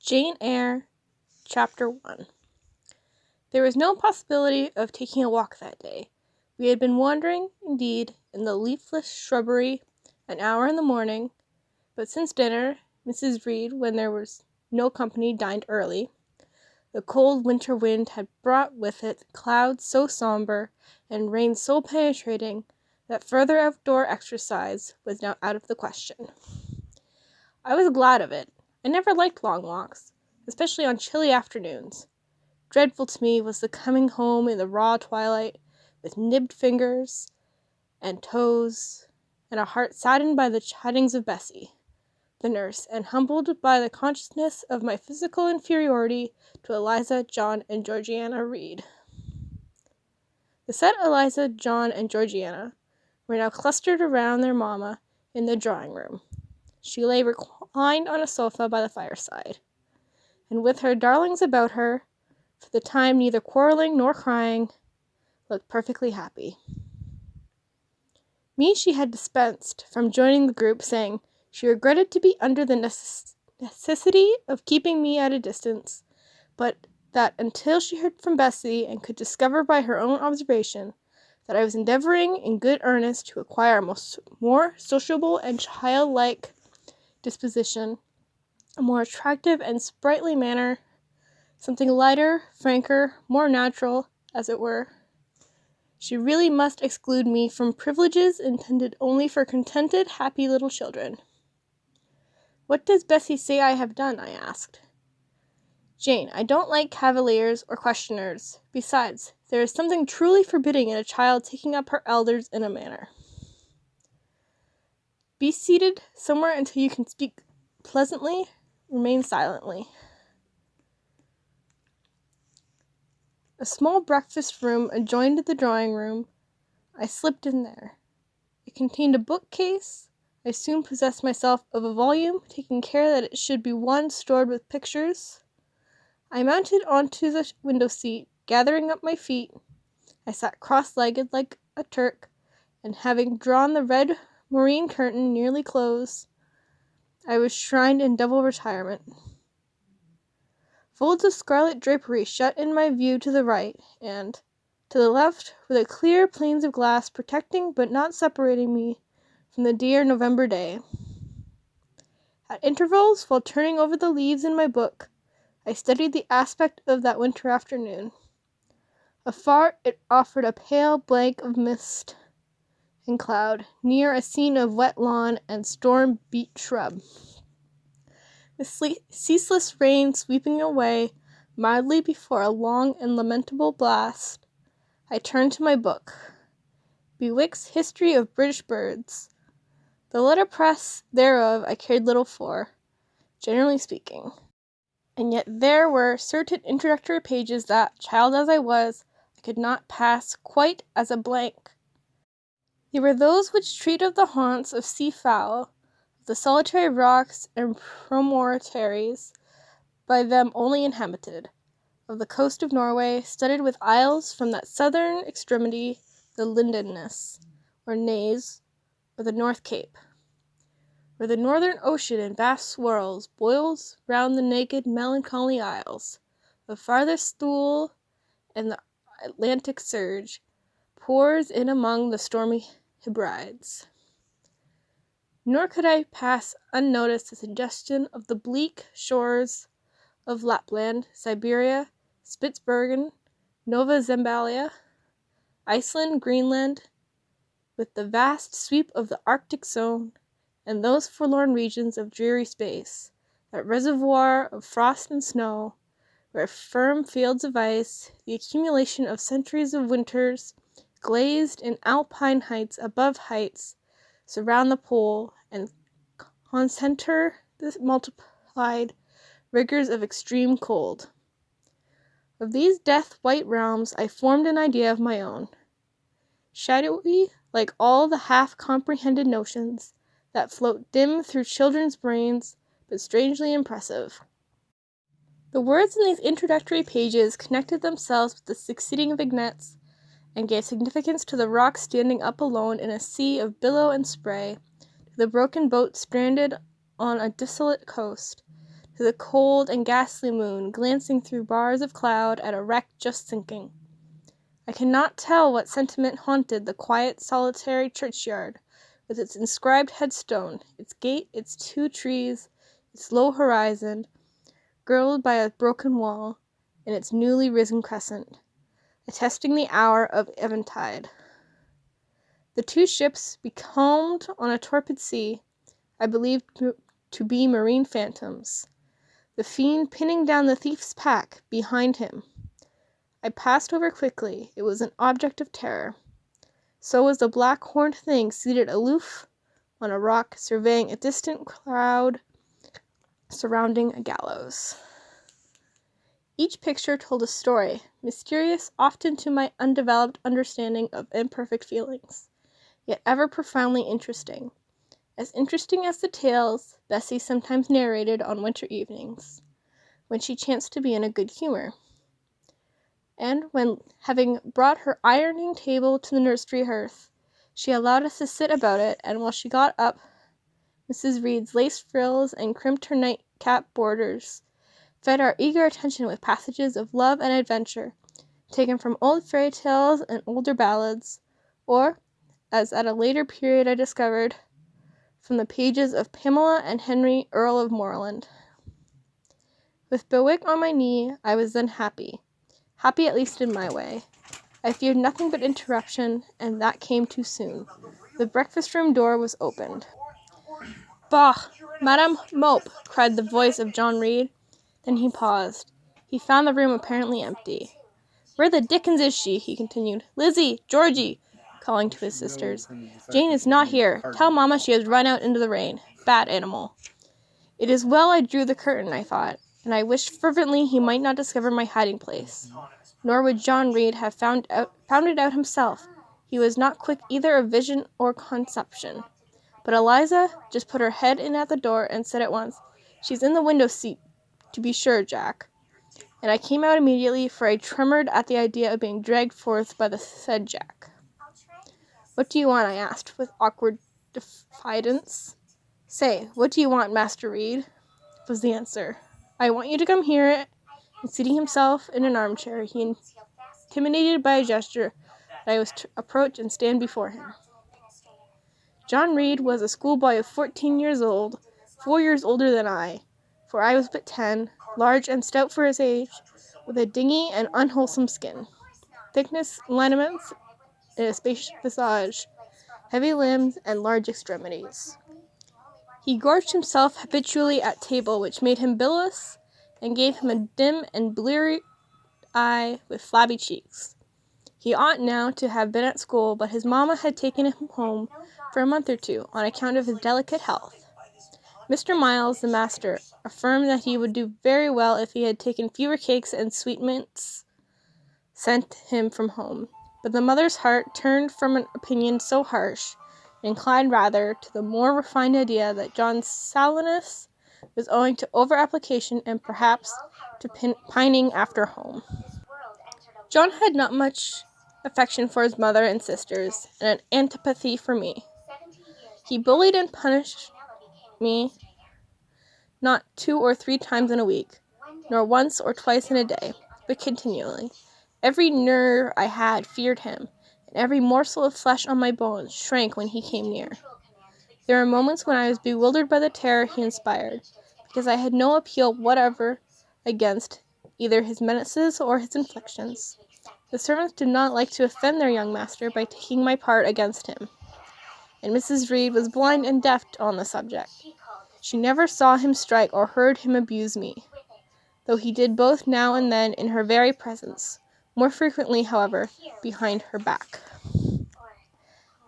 Jane Eyre, Chapter 1. There was no possibility of taking a walk that day. We had been wandering, indeed, in the leafless shrubbery an hour in the morning, but since dinner, Mrs. Reed, when there was no company, dined early. The cold winter wind had brought with it clouds so sombre and rain so penetrating that further outdoor exercise was now out of the question. I was glad of it. I never liked long walks, especially on chilly afternoons. Dreadful to me was the coming home in the raw twilight, with nibbed fingers and toes, and a heart saddened by the chidings of Bessie, the nurse, and humbled by the consciousness of my physical inferiority to Eliza, John, and Georgiana Reed. The said Eliza, John, and Georgiana were now clustered around their mamma in the drawing-room. She lay reclined on a sofa by the fireside, and with her darlings about her, for the time neither quarrelling nor crying, looked perfectly happy. Me she had dispensed from joining the group, saying she regretted to be under the necessity of keeping me at a distance, but that until she heard from Bessie and could discover by her own observation that I was endeavouring in good earnest to acquire a more sociable and childlike disposition, a more attractive and sprightly manner, something lighter, franker, more natural, as it were, she really must exclude me from privileges intended only for contented, happy little children. "What does Bessie say I have done?" I asked. "Jane, I don't like cavaliers or questioners. Besides, there is something truly forbidding in a child taking up her elders in a manner. Be seated somewhere until you can speak pleasantly. Remain silently." A small breakfast room adjoined the drawing room. I slipped in there. It contained a bookcase. I soon possessed myself of a volume, taking care that it should be one stored with pictures. I mounted onto the window seat, gathering up my feet. I sat cross-legged like a Turk, and having drawn the red moreen curtain nearly close, I was shrined in double retirement. Folds of scarlet drapery shut in my view to the right, and, to the left, were the clear planes of glass protecting but not separating me from the dear November day. At intervals, while turning over the leaves in my book, I studied the aspect of that winter afternoon. Afar it offered a pale blank of mist and cloud, near a scene of wet lawn and storm-beat shrub. The ceaseless rain sweeping away mildly before a long and lamentable blast, I turned to my book, Bewick's History of British Birds. The letterpress thereof I cared little for, generally speaking, and yet there were certain introductory pages that, child as I was, I could not pass quite as a blank. They were those which treat of the haunts of sea-fowl, the solitary rocks and promontories by them only inhabited, of the coast of Norway, studded with isles from that southern extremity, the Lindesnes, or Naze, or the North Cape, where the northern ocean in vast swirls boils round the naked melancholy isles, of farthest Thule, and the Atlantic surge pours in among the stormy Hebrides. Nor could I pass unnoticed the suggestion of the bleak shores of Lapland, Siberia, Spitzbergen, Nova Zembala, Iceland, Greenland, with the vast sweep of the Arctic zone, and those forlorn regions of dreary space, that reservoir of frost and snow, where firm fields of ice, the accumulation of centuries of winters, glazed in alpine heights above heights, surround the pole, and concentre the multiplied rigors of extreme cold. Of these death-white realms I formed an idea of my own, shadowy like all the half-comprehended notions that float dim through children's brains, but strangely impressive. The words in these introductory pages connected themselves with the succeeding vignettes, and gave significance to the rock standing up alone in a sea of billow and spray, to the broken boat stranded on a desolate coast, to the cold and ghastly moon glancing through bars of cloud at a wreck just sinking. I cannot tell what sentiment haunted the quiet, solitary churchyard, with its inscribed headstone, its gate, its 2 trees, its low horizon, girdled by a broken wall, and its newly risen crescent, attesting the hour of eventide. The 2 ships, becalmed on a torpid sea, I believed to be marine phantoms, the fiend pinning down the thief's pack behind him. I passed over quickly. It was an object of terror. So was the black horned thing seated aloof on a rock, surveying a distant crowd surrounding a gallows. Each picture told a story, mysterious often to my undeveloped understanding of imperfect feelings, yet ever profoundly interesting. As interesting as the tales Bessie sometimes narrated on winter evenings, when she chanced to be in a good humor. And when, having brought her ironing table to the nursery hearth, she allowed us to sit about it, and while she got up Mrs. Reed's lace frills and crimped her nightcap borders, fed our eager attention with passages of love and adventure, taken from old fairy tales and older ballads, or, as at a later period I discovered, from the pages of Pamela and Henry, Earl of Moreland. With Bewick on my knee, I was then happy at least in my way. I feared nothing but interruption, and that came too soon. The breakfast-room door was opened. "Bah! Madame Mope!" cried the voice of John Reed. Then he paused. He found the room apparently empty. "Where the dickens is she?" he continued. "Lizzie! Georgie!" calling to his sisters. "Jane is not here. Tell Mamma she has run out into the rain. Bad animal." It is well I drew the curtain, I thought, and I wished fervently he might not discover my hiding place. Nor would John Reed have found it out himself. He was not quick either of vision or conception. But Eliza just put her head in at the door and said at once, "She's in the window seat, to be sure, Jack." And I came out immediately, for I tremored at the idea of being dragged forth by the said Jack. "What do you want?" I asked, with awkward diffidence. "Say, what do you want, Master Reed?" was the answer. "I want you to come here." And seating himself in an armchair, he intimidated by a gesture that I was to approach and stand before him. John Reed was a schoolboy of 14 years old, 4 years older than I, for I was but 10, large and stout for his age, with a dingy and unwholesome skin, thickness lineaments in a spacious visage, heavy limbs, and large extremities. He gorged himself habitually at table, which made him bilious, and gave him a dim and bleary eye with flabby cheeks. He ought now to have been at school, but his mamma had taken him home for a month or 2, on account of his delicate health. Mr. Miles, the master, affirmed that he would do very well if he had taken fewer cakes and sweetmeats sent him from home. But the mother's heart turned from an opinion so harsh, and inclined rather to the more refined idea that John's sallowness was owing to over-application and perhaps to pining after home. John had not much affection for his mother and sisters, and an antipathy for me. He bullied and punished me not 2 or 3 times in a week, nor once or twice in a day, but continually. Every nerve I had feared him, and every morsel of flesh on my bones shrank when he came near. There were moments when I was bewildered by the terror he inspired, because I had no appeal whatever against either his menaces or his inflictions. The servants did not like to offend their young master by taking my part against him, and Mrs. Reed was blind and deaf on the subject. She never saw him strike or heard him abuse me, though he did both now and then in her very presence, more frequently, however, behind her back.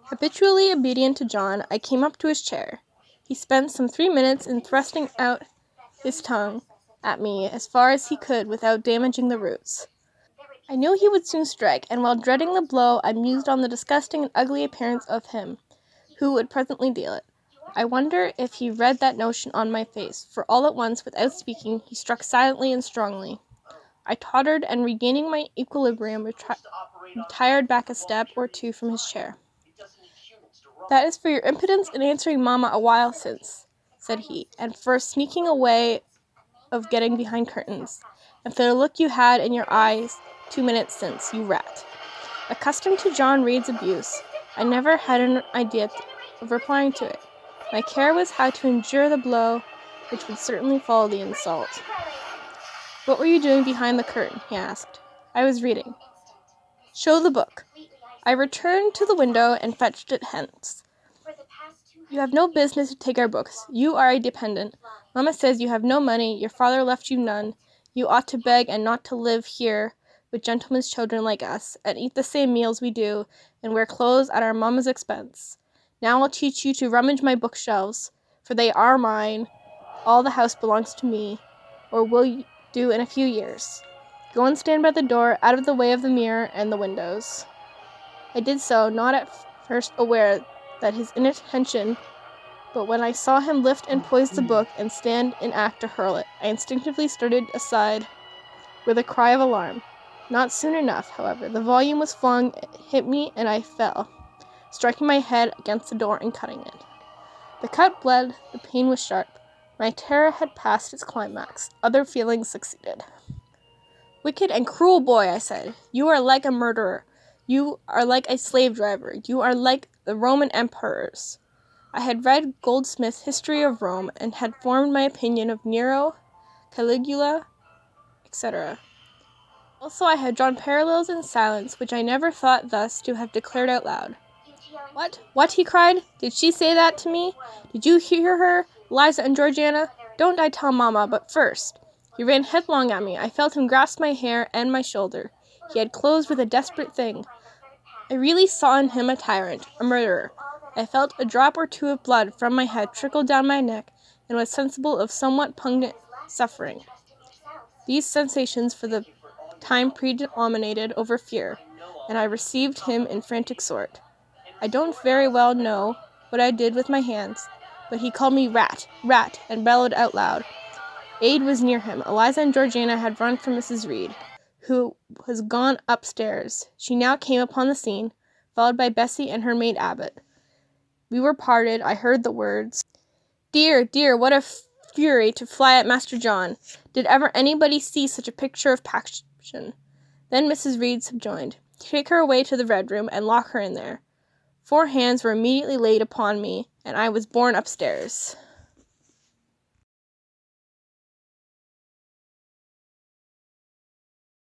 Habitually obedient to John, I came up to his chair. He spent some 3 minutes in thrusting out his tongue at me as far as he could without damaging the roots. I knew he would soon strike, and while dreading the blow, I mused on the disgusting and ugly appearance of him who would presently deal it. I wonder if he read that notion on my face, for all at once, without speaking, he struck silently and strongly. I tottered, and regaining my equilibrium, retired back a step or 2 from his chair. "That is for your impudence in answering Mamma a while since," said he, "and for sneaking away of getting behind curtains, and for the look you had in your eyes 2 minutes since, you rat. Accustomed to John Reed's abuse, I never had an idea of replying to it. My care was how to endure the blow which would certainly follow the insult. "What were you doing behind the curtain?" he asked. "I was reading." "Show the book." I returned to the window and fetched it hence. "You have no business to take our books. You are a dependent. Mamma says you have no money, your father left you none. You ought to beg and not to live here with gentlemen's children like us, and eat the same meals we do, and wear clothes at our mamma's expense. Now I'll teach you to rummage my bookshelves, for they are mine. All the house belongs to me, or will do in a few years. Go and stand by the door, out of the way of the mirror and the windows." I did so, not at first aware that his inattention, but when I saw him lift and poise the book and stand in act to hurl it, I instinctively started aside with a cry of alarm. Not soon enough, however. The volume was flung, it hit me, and I fell, striking my head against the door and cutting it. The cut bled, the pain was sharp. My terror had passed its climax. Other feelings succeeded. "Wicked and cruel boy," I said. "You are like a murderer. You are like a slave driver. You are like the Roman emperors." I had read Goldsmith's History of Rome, and had formed my opinion of Nero, Caligula, etc. Also, I had drawn parallels in silence, which I never thought thus to have declared out loud. What, he cried. "Did she say that to me? Did you hear her, Eliza and Georgiana? Don't I tell Mamma, but first." He ran headlong at me. I felt him grasp my hair and my shoulder. He had closed with a desperate thing. I really saw in him a tyrant, a murderer. I felt a drop or two of blood from my head trickle down my neck, and was sensible of somewhat pungent suffering. These sensations for the time predominated over fear, and I received him in frantic sort. I don't very well know what I did with my hands, but he called me rat, rat, and bellowed out loud. Aid was near him. Eliza and Georgiana had run from Mrs. Reed, who was gone upstairs. She now came upon the scene, followed by Bessie and her maid Abbott. We were parted. I heard the words, "Dear, dear, what a fury to fly at Master John! Did ever anybody see such a picture of passion?" Then Mrs. Reed subjoined, "Take her away to the Red Room, and lock her in there." 4 hands were immediately laid upon me, and I was borne upstairs.